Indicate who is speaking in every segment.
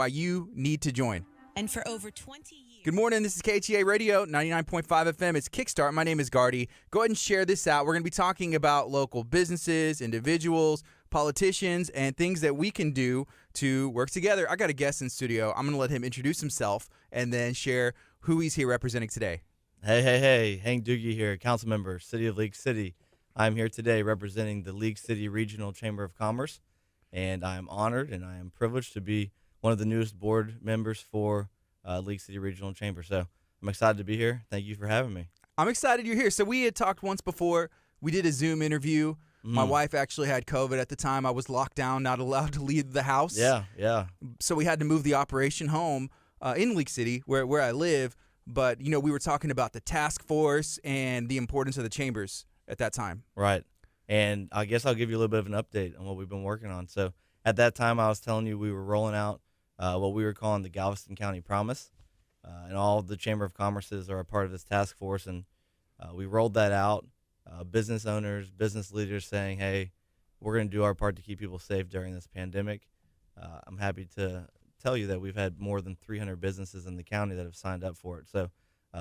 Speaker 1: why you need to join.
Speaker 2: And for over 20 years.
Speaker 1: Good morning. This is KHEA Radio, 99.5 FM. It's Kickstart. My name is Gardy. Go ahead and share this out. We're going to be talking about local businesses, individuals, politicians, and things that we can do to work together. I got a guest in studio. I'm going to let him introduce himself and then share who he's here representing today.
Speaker 3: Hey. Hank Dugie here, council member, City of League City. I'm here today representing the League City Regional Chamber of Commerce, and I am honored and I am privileged to be one of the newest board members for League City Regional Chamber. So I'm excited to be here. Thank you for having me.
Speaker 1: I'm excited you're here. So we had talked once before. We did a Zoom interview. My wife actually had COVID at the time. I was locked down, not allowed to leave the house.
Speaker 3: Yeah.
Speaker 1: So we had to move the operation home in League City, where I live. But, we were talking about the task force and the importance of the chambers at that time.
Speaker 3: Right. And I guess I'll give you a little bit of an update on what we've been working on. So at that time, I was telling you we were rolling out what we were calling the Galveston County Promise. And all of the Chamber of Commerces are a part of this task force. And we rolled that out. Business owners, business leaders saying, hey, we're going to do our part to keep people safe during this pandemic. I'm happy to tell you that we've had more than 300 businesses in the county that have signed up for it. So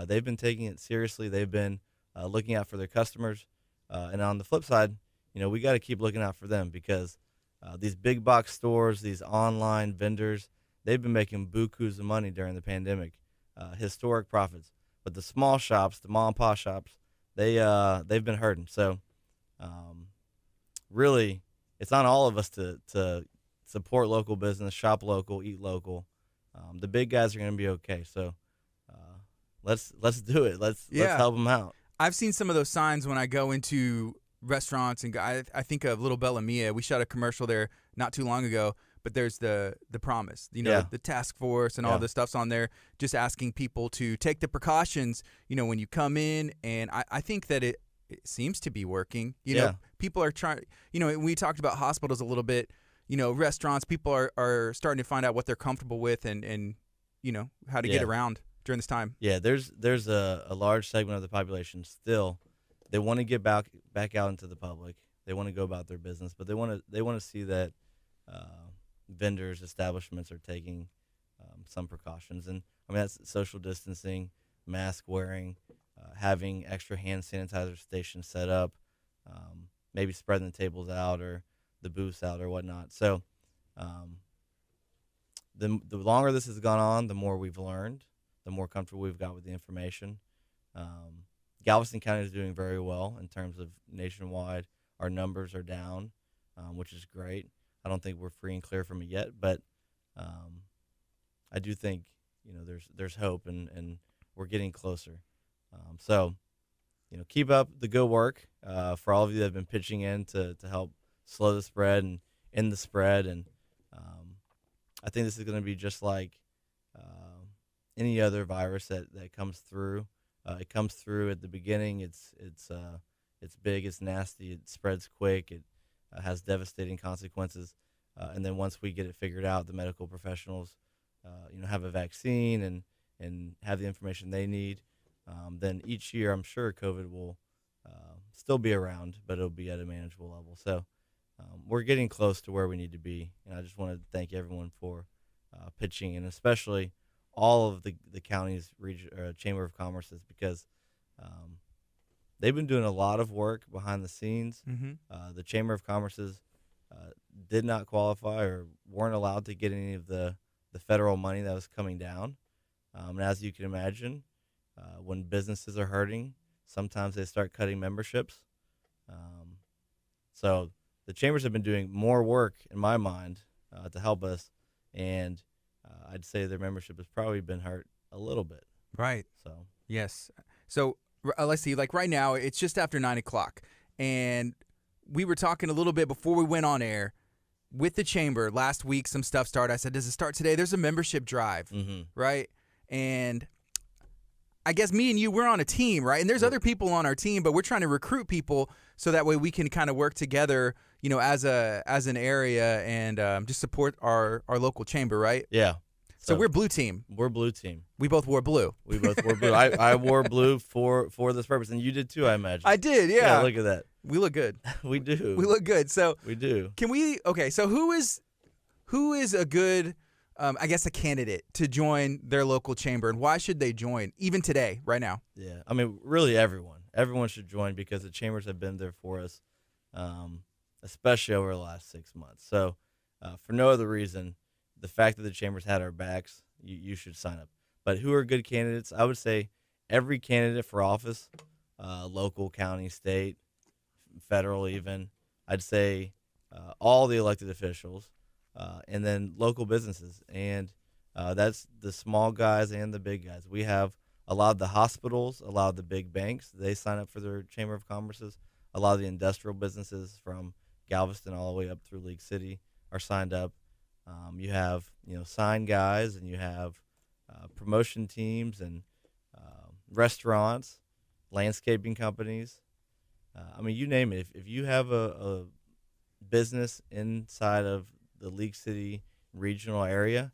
Speaker 3: they've been taking it seriously. They've been looking out for their customers. And on the flip side, we got to keep looking out for them because these big box stores, these online vendors, they've been making bukus of money during the pandemic, historic profits. But the small shops, the mom and pop shops, they've been hurting. So really, it's on all of us to support local business, shop local, eat local. The big guys are going to be okay. So let's do it. Let's help them out.
Speaker 1: I've seen some of those signs when I go into restaurants, and I think of Little Bella Mia. We shot a commercial there not too long ago, but there's the promise, the task force and all this stuff's on there, just asking people to take the precautions, when you come in. And I think that it seems to be working. People are trying, we talked about hospitals a little bit, restaurants, people are starting to find out what they're comfortable with and how to get around during this time. Yeah,
Speaker 3: there's a large segment of the population still. They want to get back out into the public. They want to go about their business, but they want to see that vendors, establishments are taking some precautions. And I mean, that's social distancing, mask wearing, having extra hand sanitizer stations set up, maybe spreading the tables out or the booths out or whatnot. So the longer this has gone on, the more we've learned, the more comfortable we've got with the information. Galveston County is doing very well in terms of nationwide. Our numbers are down, which is great. I don't think we're free and clear from it yet, but I do think there's hope and we're getting closer. So keep up the good work for all of you that have been pitching in to help slow the spread and end the spread. And I think this is going to be just like any other virus that comes through. It comes through at the beginning. It's big, it's nasty, it spreads quick, it has devastating consequences. And then once we get it figured out, the medical professionals, have a vaccine and have the information they need. Then each year, I'm sure COVID will still be around, but it'll be at a manageable level. So we're getting close to where we need to be. And I just want to thank everyone for pitching, and especially all of the county's Chamber of Commerce's, because they've been doing a lot of work behind the scenes. The Chamber of Commerce's did not qualify or weren't allowed to get any of the federal money that was coming down. And as you can imagine, when businesses are hurting, sometimes they start cutting memberships. So the chambers have been doing more work, in my mind, to help us, and I'd say their membership has probably been hurt a little bit.
Speaker 1: Right.
Speaker 3: So
Speaker 1: yes. So let's see. Like right now, it's just after 9 o'clock, and we were talking a little bit before we went on air with the chamber last week. Some stuff started. I said, "Does it start today?" There's a membership drive, right? And I guess me and you, we're on a team, right? And there's other people on our team, but we're trying to recruit people so that way we can kind of work together, as an area and just support our local chamber, right?
Speaker 3: Yeah.
Speaker 1: So we're blue team.
Speaker 3: We're blue team.
Speaker 1: We both wore blue.
Speaker 3: We both wore blue. I wore blue for this purpose, and you did too, I imagine.
Speaker 1: I did, yeah.
Speaker 3: Look at that.
Speaker 1: We look good.
Speaker 3: We do.
Speaker 1: We look good. So
Speaker 3: we do.
Speaker 1: Can we? Okay. So who is a good I guess, a candidate to join their local chamber, and why should they join, even today, right now?
Speaker 3: Yeah, I mean, really everyone. Everyone should join because the chambers have been there for us, especially over the last 6 months. So for no other reason, the fact that the chambers had our backs, you should sign up. But who are good candidates? I would say every candidate for office, local, county, state, federal even. I'd say all the elected officials, and then local businesses. And that's the small guys and the big guys. We have a lot of the hospitals, a lot of the big banks, they sign up for their Chamber of Commerce's. A lot of the industrial businesses from Galveston all the way up through League City are signed up. You have, sign guys, and you have promotion teams and restaurants, landscaping companies. I mean, you name it. If you have a business inside of the League City regional area,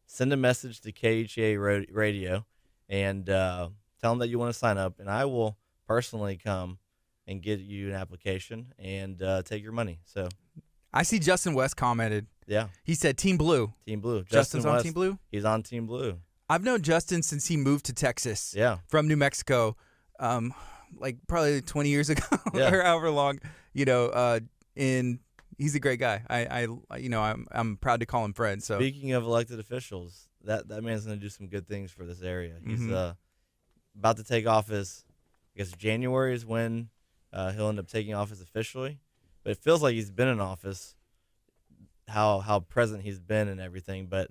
Speaker 3: send a message to KHEA Radio and tell them that you want to sign up, and I will personally come and get you an application and take your money. So
Speaker 1: I see Justin West commented.
Speaker 3: Yeah.
Speaker 1: He said Team Blue.
Speaker 3: Team Blue.
Speaker 1: Justin's
Speaker 3: Justin
Speaker 1: on
Speaker 3: West,
Speaker 1: Team Blue?
Speaker 3: He's on Team Blue.
Speaker 1: I've known Justin since he moved to Texas.
Speaker 3: Yeah.
Speaker 1: From New Mexico, like probably 20 years ago
Speaker 3: Yeah.
Speaker 1: or however long, and he's a great guy. I'm proud to call him friend. So
Speaker 3: Speaking of elected officials, that man's going to do some good things for this area. He's about to take office. I guess January is when he'll end up taking office officially. But it feels like he's been in office, how present he's been and everything. But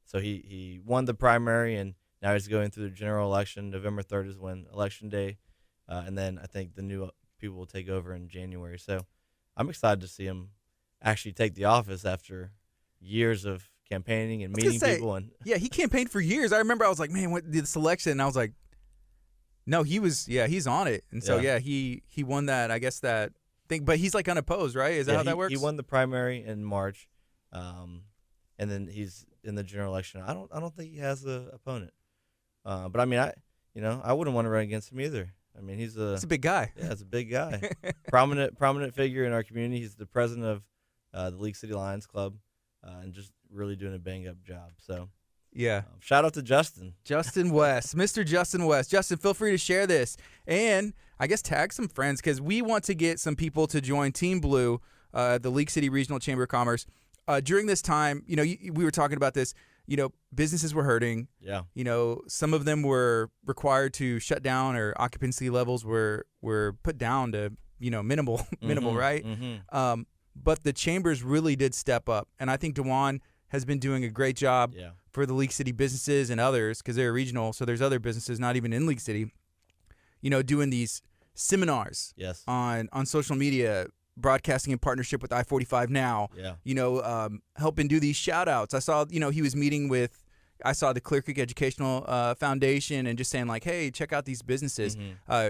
Speaker 3: so he won the primary, and now he's going through the general election. November 3rd is when election day, and then I think the new people will take over in January. So I'm excited to see him actually take the office after years of campaigning and meeting people. And
Speaker 1: yeah, he campaigned for years. I remember I was like, man, what did this election? And I was like, no, he's on it. And so he won that, I guess, that thing. But he's like unopposed, right? Is that how that works?
Speaker 3: He won the primary in March, and then he's in the general election. I don't think he has an opponent. But I mean, I wouldn't want to run against him either. I mean, he's a
Speaker 1: big guy.
Speaker 3: Yeah, he's a big guy. prominent figure in our community. He's the president of the League City Lions Club, and just really doing a bang up job. So
Speaker 1: yeah,
Speaker 3: shout out to Justin.
Speaker 1: Justin West, Mr. Justin West. Justin, feel free to share this, and I guess tag some friends, because we want to get some people to join Team Blue, the League City Regional Chamber of Commerce. During this time, we were talking about this. Businesses were hurting.
Speaker 3: Yeah.
Speaker 1: Some of them were required to shut down, or occupancy levels were put down to, minimal, right?
Speaker 3: Mm-hmm.
Speaker 1: But the chambers really did step up. And I think DeJuan has been doing a great job for the League City businesses and others, because they're regional. So there's other businesses not even in League City, doing these seminars on social media, broadcasting in partnership with I-45 Now, helping do these shout outs. I saw, he was meeting with, I saw the Clear Creek Educational Foundation, and just saying like, hey, check out these businesses,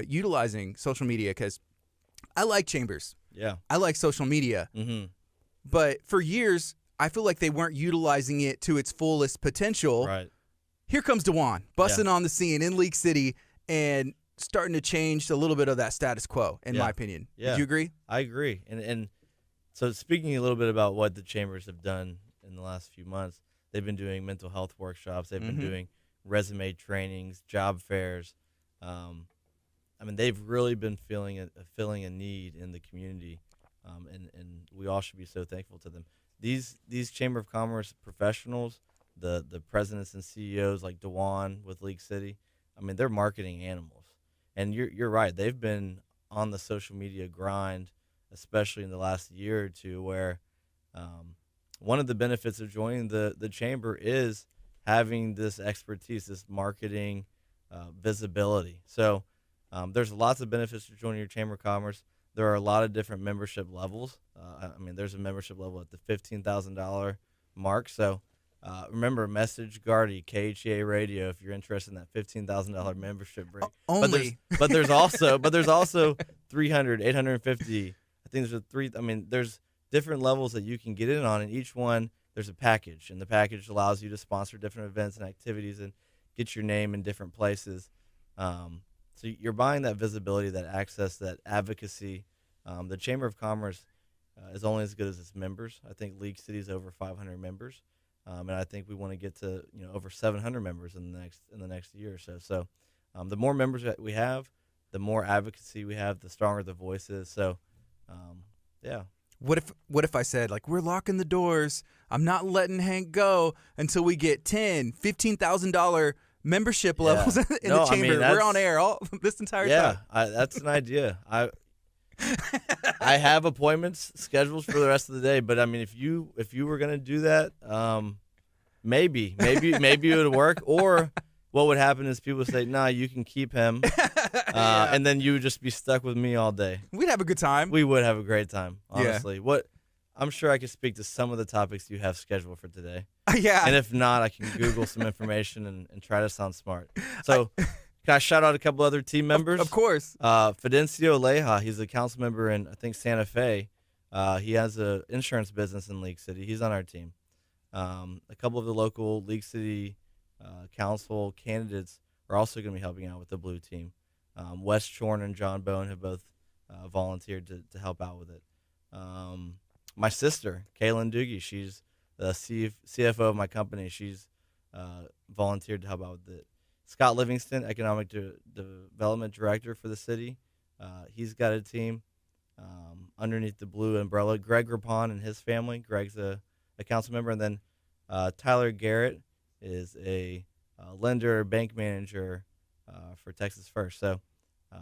Speaker 1: utilizing social media, because I like chambers.
Speaker 3: Yeah.
Speaker 1: I like social media.
Speaker 3: Mm-hmm.
Speaker 1: But for years, I feel like they weren't utilizing it to its fullest potential.
Speaker 3: Right.
Speaker 1: Here comes DeJuan, busting on the scene in League City, and starting to change a little bit of that status quo, in my opinion.
Speaker 3: Yeah.
Speaker 1: Would you agree?
Speaker 3: I agree. And so speaking a little bit about what the chambers have done in the last few months, they've been doing mental health workshops. They've been doing resume trainings, job fairs. I mean, they've really been filling a need in the community, and we all should be so thankful to them. These Chamber of Commerce professionals, the presidents and CEOs like DeJuan with League City, I mean, they're marketing animals. And you're right. They've been on the social media grind, especially in the last year or two, where one of the benefits of joining the chamber is having this expertise, this marketing visibility. So there's lots of benefits to joining your Chamber of Commerce. There are a lot of different membership levels. I mean, there's a membership level at the $15,000 mark. So remember, message Gardy, KHEA Radio, if you're interested in that $15,000 membership break.
Speaker 1: Only.
Speaker 3: But there's also 300, 850. I think there's there's different levels that you can get in on, and each one there's a package, and the package allows you to sponsor different events and activities and get your name in different places. So you're buying that visibility, that access, that advocacy. The Chamber of Commerce is only as good as its members. I think League City is over 500 members, and I think we want to get to over 700 members in the next year or so. So, the more members that we have, the more advocacy we have, the stronger the voice is. So, yeah.
Speaker 1: What if I said, like, we're locking the doors, I'm not letting Hank go until we get $15,000 membership levels in the chamber. We're on air this entire time.
Speaker 3: Yeah, that's an idea. I have appointments scheduled for the rest of the day, but I mean, if you were gonna do that, maybe it would work. Or what would happen is people would say, "Nah, you can keep him," and then you would just be stuck with me all day.
Speaker 1: We'd have a good time.
Speaker 3: We would have a great time, honestly. Yeah. I'm sure I could speak to some of the topics you have scheduled for today.
Speaker 1: Yeah.
Speaker 3: And if not, I can Google some information and try to sound smart. So, can I shout out a couple other team members?
Speaker 1: Of course.
Speaker 3: Fidencio Leja, he's a council member in, I think, Santa Fe. He has an insurance business in League City. He's on our team. A couple of the local League City council candidates are also going to be helping out with the blue team. Wes Chorn and John Bone have both volunteered to help out with it. My sister, Hank Dugie, she's the CFO of my company. She's volunteered to help out with it. Scott Livingston, Economic Development Director for the city. He's got a team underneath the blue umbrella. Greg Rapon and his family. Greg's a council member. And then Tyler Garrett is a lender, bank manager for Texas First. So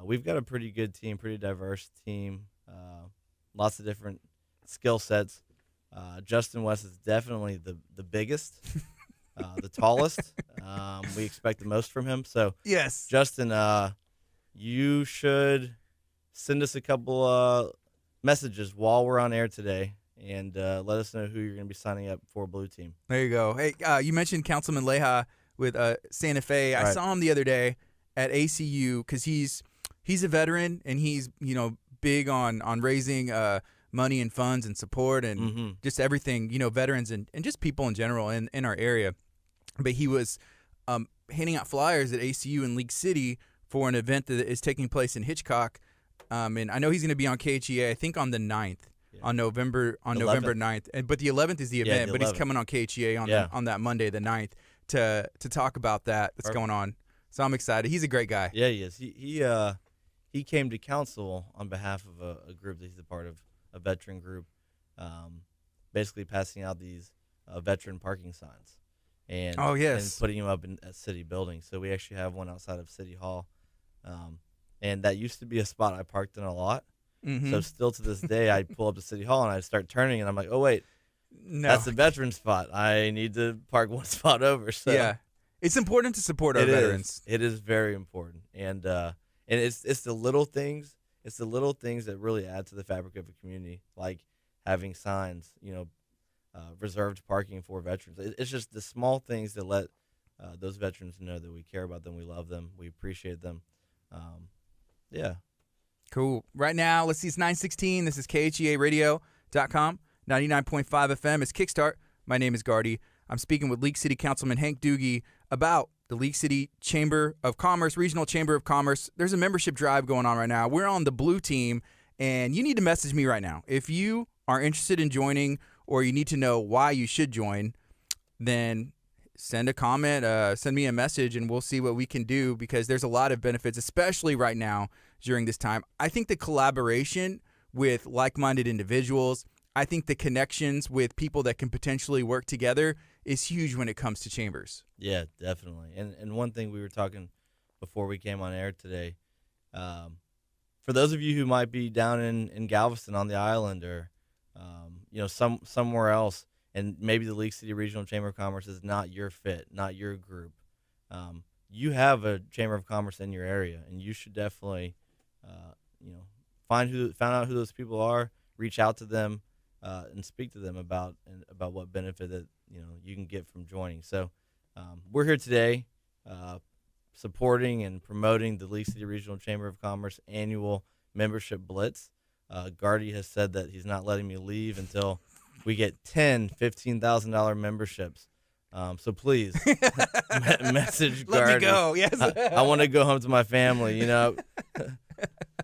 Speaker 3: we've got a pretty good team, pretty diverse team, lots of different skill sets. Justin West is definitely the biggest, the tallest. We expect the most from him. So
Speaker 1: yes,
Speaker 3: Justin, you should send us a couple messages while we're on air today, and let us know who you're going to be signing up for Blue Team.
Speaker 1: There you go. Hey, you mentioned Councilman Leja with Santa Fe.
Speaker 3: Right.
Speaker 1: I saw him the other day at ACU because he's a veteran and he's big on raising money and funds and support and just everything, veterans and just people in general in our area. But he was handing out flyers at ACU in League City for an event that is taking place in Hitchcock. And I know he's going to be on KHEA, I think on the 9th, on November 9th. But the 11th is the event, but he's coming on KHEA on that Monday, the 9th, to talk about that's going on. So I'm excited. He's a great guy.
Speaker 3: Yeah, he is. He came to council on behalf of a group that he's a part of, a veteran group, basically passing out these veteran parking signs and putting them up at city buildings. So we actually have one outside of City Hall, and that used to be a spot I parked in a lot. So still to this day, I pull up to City Hall and I start turning, and I'm like, oh wait, no, that's a veteran spot. I need to park one spot over. So
Speaker 1: yeah, it's important to support our veterans.
Speaker 3: It is very important, and it's the little things. It's the little things that really add to the fabric of a community, like having signs, reserved parking for veterans. It's just the small things that let those veterans know that we care about them, we love them, we appreciate them. Yeah.
Speaker 1: Cool. Right now, let's see, it's 9:16. This is KHEA Radio.com, 99.5 FM. It's Kickstart. My name is Gardy. I'm speaking with League City Councilman Hank Dugie about the League City Chamber of Commerce, Regional Chamber of Commerce. There's a membership drive going on right now. We're on the blue team, and you need to message me right now. If you are interested in joining or you need to know why you should join, then send a comment, send me a message, and we'll see what we can do because there's a lot of benefits, especially right now during this time. I think the collaboration with like-minded individuals, I think the connections with people that can potentially work together is huge when it comes to chambers.
Speaker 3: Yeah, definitely. And one thing we were talking before we came on air today, for those of you who might be down in Galveston on the island or somewhere else, and maybe the League City Regional Chamber of Commerce is not your fit, not your group, you have a Chamber of Commerce in your area, and you should definitely find out who those people are, reach out to them, and speak to them about what benefit that you can get from joining. So we're here today supporting and promoting the League City Regional Chamber of Commerce annual membership blitz. Gardy has said that he's not letting me leave until we get 10 $15,000 memberships. So please message Gardy.
Speaker 1: Let me go. Yes.
Speaker 3: I want to go home to my family.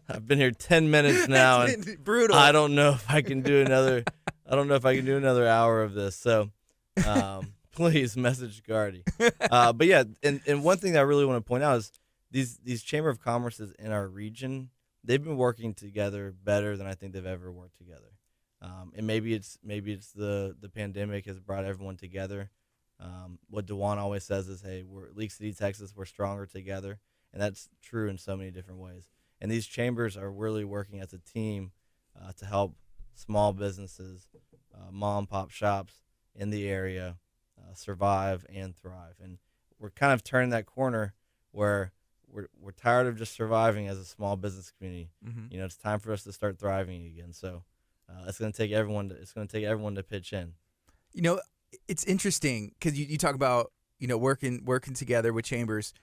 Speaker 3: I've been here 10 minutes now, and
Speaker 1: brutal.
Speaker 3: I don't know if I can do another. I don't know if I can do another hour of this. So, please message Gardy. But yeah, and one thing that I really want to point out is these Chamber of Commerces in our region, they've been working together better than I think they've ever worked together. And maybe it's the pandemic has brought everyone together. What DeJuan always says is, hey, we're League City, Texas, we're stronger together. And that's true in so many different ways. And these chambers are really working as a team to help small businesses, mom and pop shops in the area survive and thrive. And we're kind of turning that corner where we're tired of just surviving as a small business community.
Speaker 1: Mm-hmm.
Speaker 3: It's time for us to start thriving again. So it's going to take everyone. It's going to take everyone to pitch in.
Speaker 1: It's interesting because you talk about working together with chambers.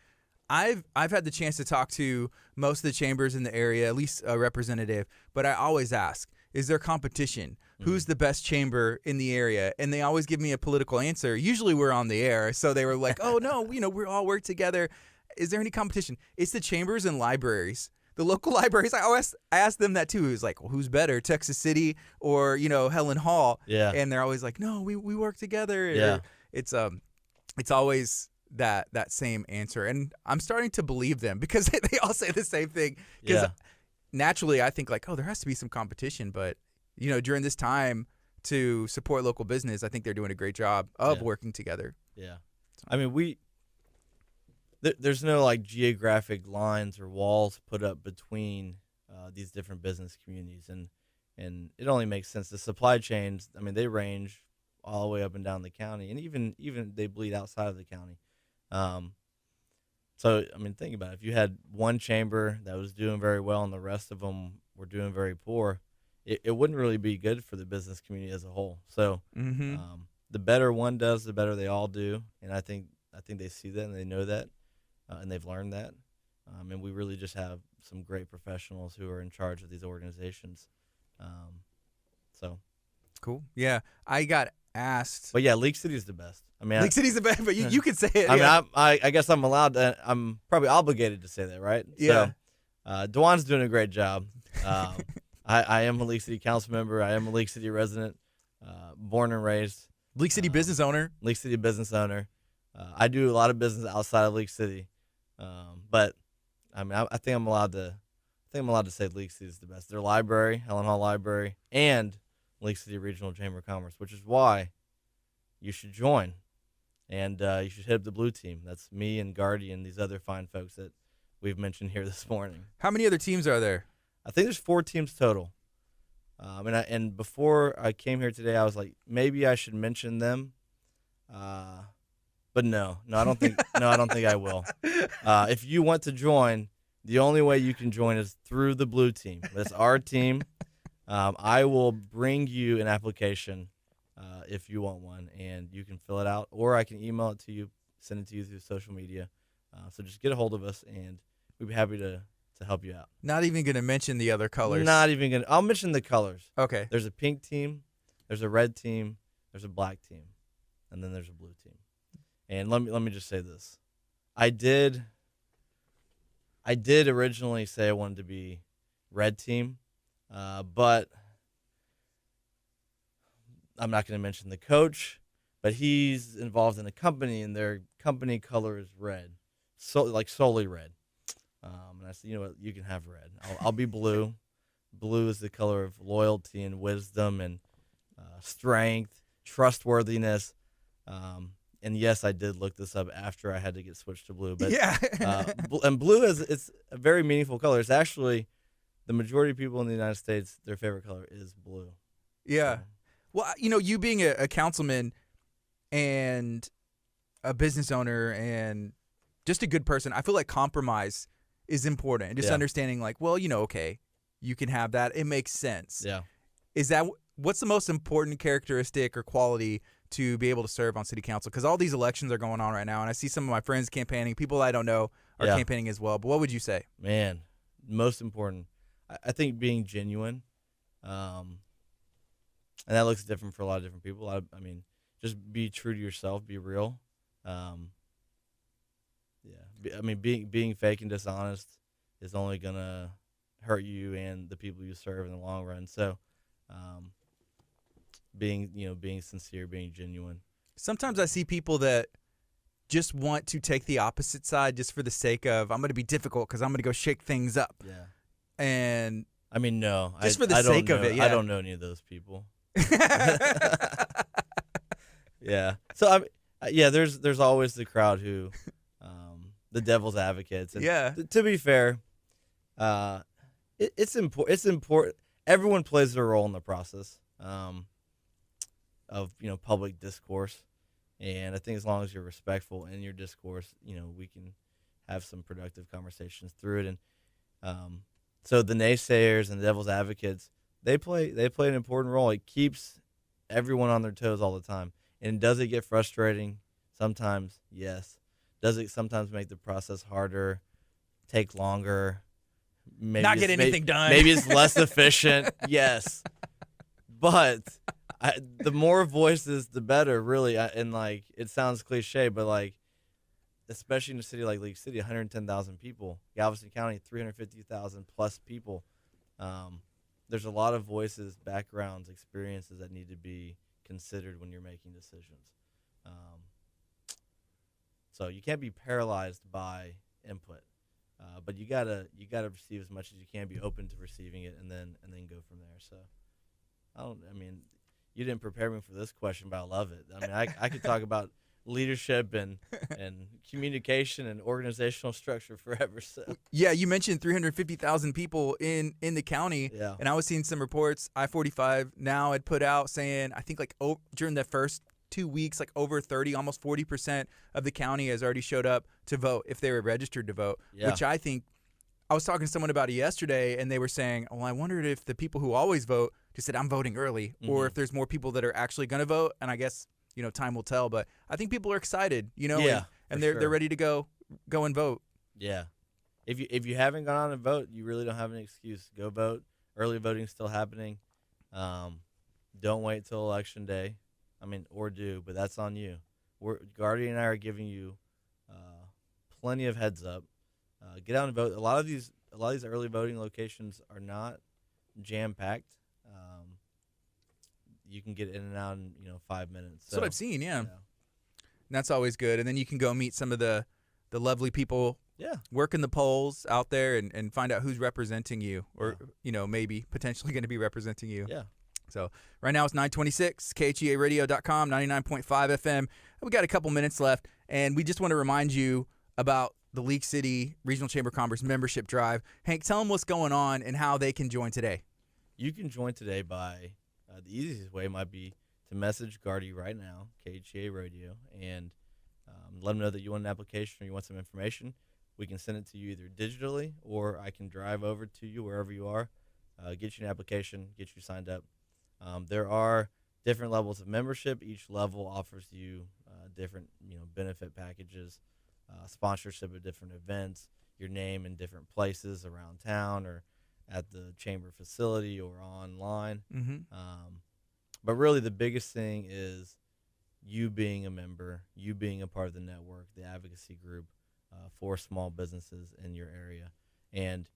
Speaker 1: I've had the chance to talk to most of the chambers in the area, at least a representative, but I always ask, is there competition? Mm-hmm. Who's the best chamber in the area? And they always give me a political answer. Usually we're on the air, so they were like, oh, no, we all work together. Is there any competition? It's the chambers and libraries. The local libraries, I asked them that too. It was like, well, who's better, Texas City or, Helen Hall?
Speaker 3: Yeah.
Speaker 1: And they're always like, no, we work together.
Speaker 3: Yeah.
Speaker 1: It's always that same answer. And I'm starting to believe them because they all say the same thing. Because naturally I think like, oh, there has to be some competition. But, during this time to support local business, I think they're doing a great job of working together.
Speaker 3: Yeah. I mean, there's no like geographic lines or walls put up between these different business communities. And it only makes sense. The supply chains, I mean, they range all the way up and down the county, and even they bleed outside of the county. So, I mean, think about it. If you had one chamber that was doing very well and the rest of them were doing very poor, it wouldn't really be good for the business community as a whole. So the better one does, the better they all do. And I think they see that and they know that, and they've learned that. And we really just have some great professionals who are in charge of these organizations. So
Speaker 1: cool. Yeah, I got asked.
Speaker 3: But yeah, League City is the best. I mean,
Speaker 1: League City's the best, but you could say it.
Speaker 3: I mean, I guess I'm allowed to. I'm probably obligated to say that, right?
Speaker 1: Yeah.
Speaker 3: So, DeJuan's doing a great job. I am a League City council member. I am a League City resident, born and raised.
Speaker 1: League City business owner.
Speaker 3: League City business owner. I do a lot of business outside of League City, but I mean, I think I'm allowed to. I think I'm allowed to say League City is the best. Their library, Helen Hall Library, and League City Regional Chamber of Commerce, which is why you should join, and you should hit up the blue team. That's me and Gardy and these other fine folks that we've mentioned here this morning.
Speaker 1: How many other teams are there?
Speaker 3: I think there's 4 teams total. And before I came here today, I was like, maybe I should mention them, but no, I don't think I will. If you want to join, the only way you can join is through the blue team. That's our team. I will bring you an application if you want one, and you can fill it out, or I can email it to you, send it to you through social media. So just get a hold of us, and we'd be happy to help you out.
Speaker 1: Not even going to mention the other colors.
Speaker 3: Not even going to. I'll mention the colors.
Speaker 1: Okay.
Speaker 3: There's a pink team, there's a red team, there's a black team, and then there's a blue team. And let me just say this. I did originally say I wanted to be red team, but I'm not going to mention the coach, but he's involved in a company, and their company color is red, so like solely red. And I said, you know what, you can have red. I'll be blue. Blue is the color of loyalty and wisdom and strength, trustworthiness. And yes, I did look this up after I had to get switched to blue. But
Speaker 1: yeah.
Speaker 3: And blue it's a very meaningful color. It's actually the majority of people in the United States, their favorite color is blue.
Speaker 1: Yeah. Well, you being a councilman and a business owner and just a good person, I feel like compromise is important. And just understanding like, well, okay, you can have that. It makes sense.
Speaker 3: Yeah.
Speaker 1: What's the most important characteristic or quality to be able to serve on city council? Because all these elections are going on right now, and I see some of my friends campaigning. People I don't know are campaigning as well. But what would you say?
Speaker 3: Man, most important, I think being genuine. And that looks different for a lot of different people. I mean, just be true to yourself, be real. I mean, being fake and dishonest is only gonna hurt you and the people you serve in the long run. So, being sincere, being genuine.
Speaker 1: Sometimes I see people that just want to take the opposite side just for the sake of, I'm going to be difficult because I'm going to go shake things up.
Speaker 3: Yeah.
Speaker 1: And
Speaker 3: I mean, no.
Speaker 1: Just for the sake of it, yeah.
Speaker 3: I don't know any of those people. Yeah. So, there's always the crowd who, the devil's advocates. And
Speaker 1: yeah.
Speaker 3: To be fair, it's important. It's important. Everyone plays their role in the process of public discourse, and I think as long as you're respectful in your discourse, we can have some productive conversations through it. And so the naysayers and the devil's advocates, they play an important role. It keeps everyone on their toes all the time. And does it get frustrating? Sometimes, yes. Does it sometimes make the process harder, take longer? Maybe
Speaker 1: not get anything done.
Speaker 3: Maybe it's less efficient. Yes. But the more voices, the better, really. And, it sounds cliche, but, especially in a city like League City, 110,000 people. Galveston County, 350,000 plus people. There's a lot of voices, backgrounds, experiences that need to be considered when you're making decisions. So you can't be paralyzed by input, but you gotta receive as much as you can. Be open to receiving it, and then go from there. So you didn't prepare me for this question, but I love it. I could talk about leadership and communication and organizational structure forever. So
Speaker 1: yeah, you mentioned 350,000 people in the county,
Speaker 3: yeah.
Speaker 1: And I was seeing some reports. I-45 now had put out saying, I think during the first 2 weeks, over 30, almost 40% of the county has already showed up to vote if they were registered to vote.
Speaker 3: Yeah.
Speaker 1: Which I think, I was talking to someone about it yesterday, and they were saying, I wondered if the people who always vote just said I'm voting early, or if there's more people that are actually going to vote. And I guess time will tell, but I think people are excited,
Speaker 3: yeah,
Speaker 1: and they're ready to go and vote.
Speaker 3: Yeah. If you haven't gone on and vote, you really don't have an excuse. Go vote. Early voting's still happening. Don't wait till election day. Or do, but that's on you. Guardian and I are giving you plenty of heads up. Get out and vote. A lot of these early voting locations are not jam-packed. You can get in and out in 5 minutes.
Speaker 1: That's what I've seen, yeah. And that's always good. And then you can go meet some of the lovely people working the polls out there and find out who's representing you, or maybe potentially going to be representing you.
Speaker 3: Yeah.
Speaker 1: So right now it's 926, KHEARadio.com, 99.5 FM. We got a couple minutes left, and we just want to remind you about the League City Regional Chamber of Commerce membership drive. Hank, tell them what's going on and how they can join today.
Speaker 3: You can join today by the easiest way might be to message Guardy right now, KHEA Radio, and let them know that you want an application or you want some information. We can send it to you either digitally, or I can drive over to you wherever you are, get you an application, get you signed up. There are different levels of membership. Each level offers you different benefit packages, sponsorship of different events, your name in different places around town or at the chamber facility or online. But really the biggest thing is you being a member, you being a part of the network, the advocacy group for small businesses in your area. And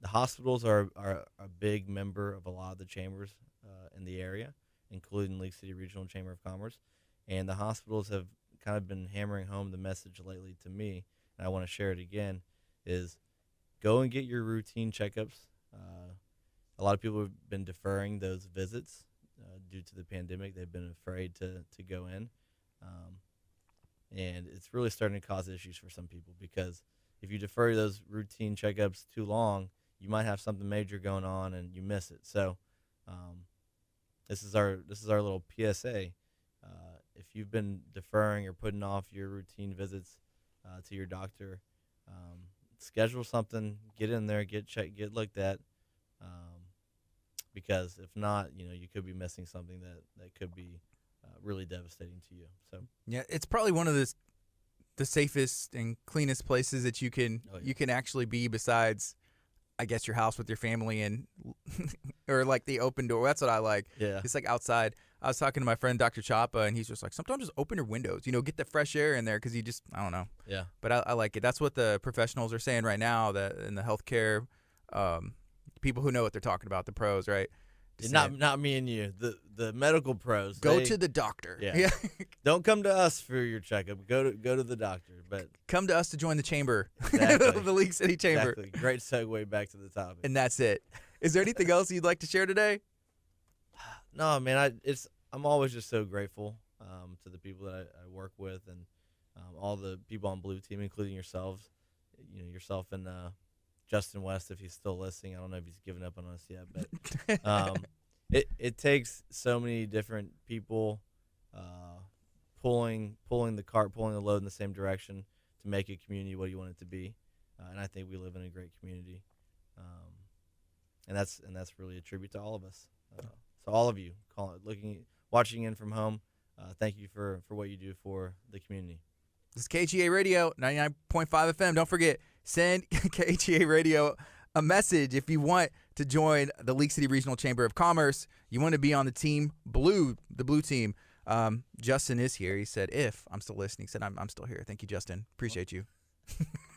Speaker 3: the hospitals are a big member of a lot of the chambers in the area, including League City Regional Chamber of Commerce. And the hospitals have kind of been hammering home the message lately to me, and I want to share it again, is go and get your routine checkups. A lot of people have been deferring those visits due to the pandemic. They've been afraid to go in. And it's really starting to cause issues for some people, because if you defer those routine checkups too long, you might have something major going on and you miss it. So this is our little PSA. If you've been deferring or putting off your routine visits to your doctor, schedule something, get in there, get checked, get looked at, because if not, you could be missing something that could be really devastating to you. So
Speaker 1: yeah, it's probably one of the safest and cleanest places that you can you can actually be, besides, I guess, your house with your family and or like the open door. That's what I like.
Speaker 3: Yeah.
Speaker 1: It's like outside. I was talking to my friend Dr. Chapa, and he's just like, sometimes just open your windows, get the fresh air in there because I don't know.
Speaker 3: Yeah.
Speaker 1: But I like it. That's what the professionals are saying right now, that in the healthcare, people who know what they're talking about, the pros, right?
Speaker 3: Not me and you. The medical pros.
Speaker 1: Go to the doctor.
Speaker 3: Yeah. Don't come to us for your checkup. Go to the doctor. But
Speaker 1: come to us to join the chamber.
Speaker 3: Exactly.
Speaker 1: The League City Chamber.
Speaker 3: Exactly. Great segue back to the topic.
Speaker 1: And that's it. Is there anything else you'd like to share today?
Speaker 3: No, man. I'm always just so grateful to the people that I work with, and all the people on Blue Team, including yourselves. Yourself and Justin West, if he's still listening. I don't know if he's given up on us yet, but it takes so many different people pulling the cart, pulling the load in the same direction to make a community what you want it to be. And I think we live in a great community, and that's really a tribute to all of us. So all of you watching in from home, thank you for what you do for the community.
Speaker 1: This is KHEA Radio, 99.5 FM. Don't forget, send KHEA Radio a message if you want to join the League City Regional Chamber of Commerce. You want to be on the team Blue, the Blue Team. Justin is here. He said, if I'm still listening, he said, I'm still here. Thank you, Justin. Appreciate you.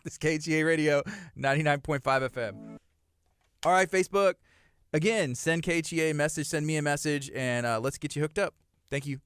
Speaker 1: This is KHEA Radio, 99.5 FM. All right, Facebook. Again, send KHEA a message, send me a message, and let's get you hooked up. Thank you.